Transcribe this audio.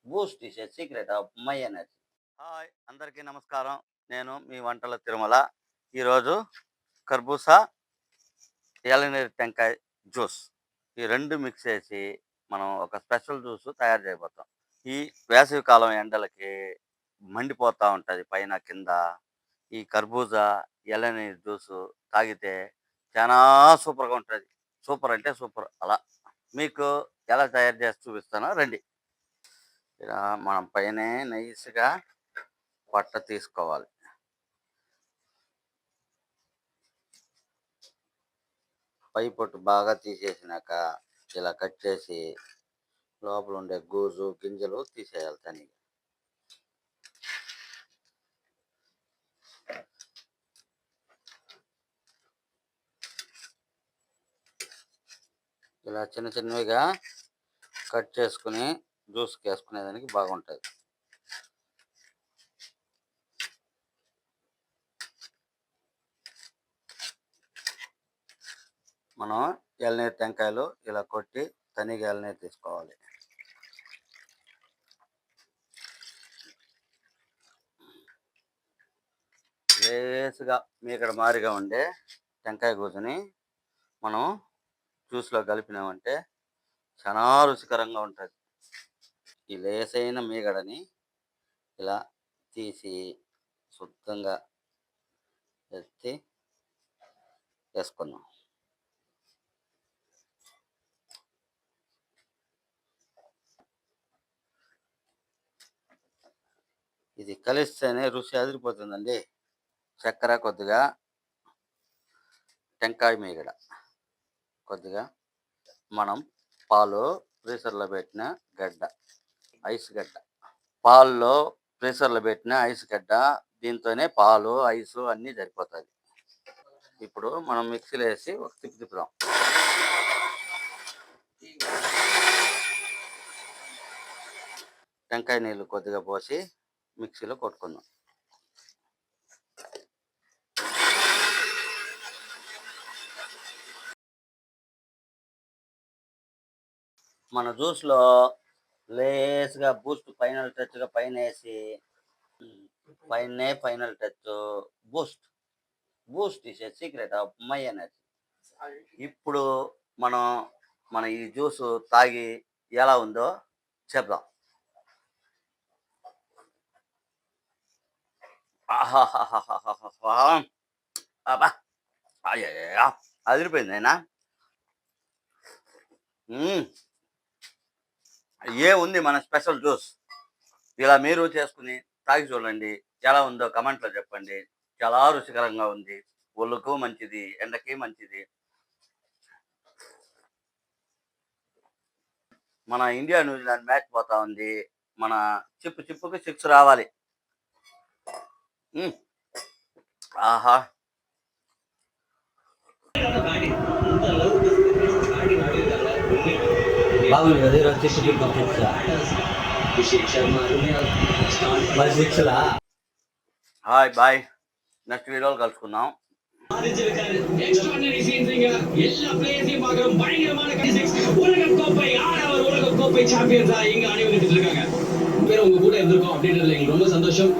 Boost is a secret of my energy. Hi అందరికీ నమస్కారం. నేను మీ వంటల తిరుమల. ఈరోజు కర్బూసా, ఇளநీరు టెంకాయ జ్యూస్ ఈ 2 మిక్స్ చేసి మనం ఒక స్పెషల్ జ్యూస్ తయారు చేయబోతాం. ఈ వేసవి కాలం ఎండలకి మండిపోతా ఉంటది పైన, కింద. ఈ కర్బూజా, ఇளநీరు జ్యూసు తాగితే చానా సూపర్‌గా ఉంటది. సూపర్ అంటే సూపర్ అలా. మీకు ఎలా తయారు చేసి చూపిస్తానో రండి. ఇలా మనం పైనే నైస్‌గా పొట్ట తీసుకోవాలి. పై పొట్టు బాగా తీసేసినాక ఇలా కట్ చేసి లోపల ఉండే గూజు, గింజలు తీసేయాలి తనిగా. ఇలా చిన్న చిన్నవిగా కట్ చేసుకుని జ్యూస్‌కి వేసుకునేదానికి బాగుంటది. మనం ఇளநీరు టెంకాయలు ఇలా కొట్టి తనిగా ఇளநీరు తీసుకోవాలి. లేసుగా మీగడ మారిగా ఉండే టెంకాయ గూజుని మనం జ్యూస్‌లో కలిపినామంటే చానా రుచికరంగా ఉంటది. ఈ లేసైన మీగడని ఇలా తీసి శుద్ధంగా ఎత్తి వేసుకుందాం. ఇది కలిస్తేనే రుచి అదిరిపోతుందండి. చక్కెర కొద్దిగా, టెంకాయ మీగడ కొద్దిగా, మనం పాలు ఫ్రీజర్‌లో పెట్టిన గడ్డ, ఐస్ గడ్డ. పాల్లో ఫ్రీజర్‌లో పెట్టిన ఐస్ గడ్డ. దీంతోనే పాలు, ఐసు అన్నీ సరిపోతాది. ఇప్పుడు మనం మిక్సీలో వేసి ఒక తిప్పి తిప్పుదాం. టెంకాయ నీళ్ళు కొద్దిగా పోసి మిక్సీలో కొట్టుకుందాం. మన జ్యూస్‌లో లేస్‌గా బూస్ట్ ఫైనల్ టచ్‌గా పైనేసి final touch boost. Boost is a secret of my energy. ఇప్పుడు మనం మన ఈ జ్యూసు తాగి ఎలా ఉందో చెప్దాం. ఆహాహాహాహాహా! అబ్బా! అయ్యయ్యయ్యో! అదిరిపోయింది నాయనా. హ్మ్. ఏముంది మన స్పెషల్ జ్యూస్. ఇలా మీరు చేసుకొని తాగి చూడండి. ఎలా ఉందో కామెంట్‌లో చెప్పండి. చాలా రుచికరంగా ఉంది. ఒళ్ళుకు మంచిది, ఎండకి మంచిది. మన ఇండియా, న్యూజిలాండ్ మ్యాచ్ పోతా ఉంది. మన చిప్పుకి 6 రావాలి. హ్మ్. ఆహా! బాగుంది కదా ఈరోజు చిప్పు 6. మరి 6లా? Hi bye. నెక్స్ట్ వీడియోలో కలుసుకుందాం. உலக கோப்பை சாம்பியன்ஸா எங்க அனைவருக்கு இருக்காங்க பேர் உங்க கூட இருந்திருக்கோம் அப்படின்றதுல எங்களுக்கு ரொம்ப சந்தோஷம்.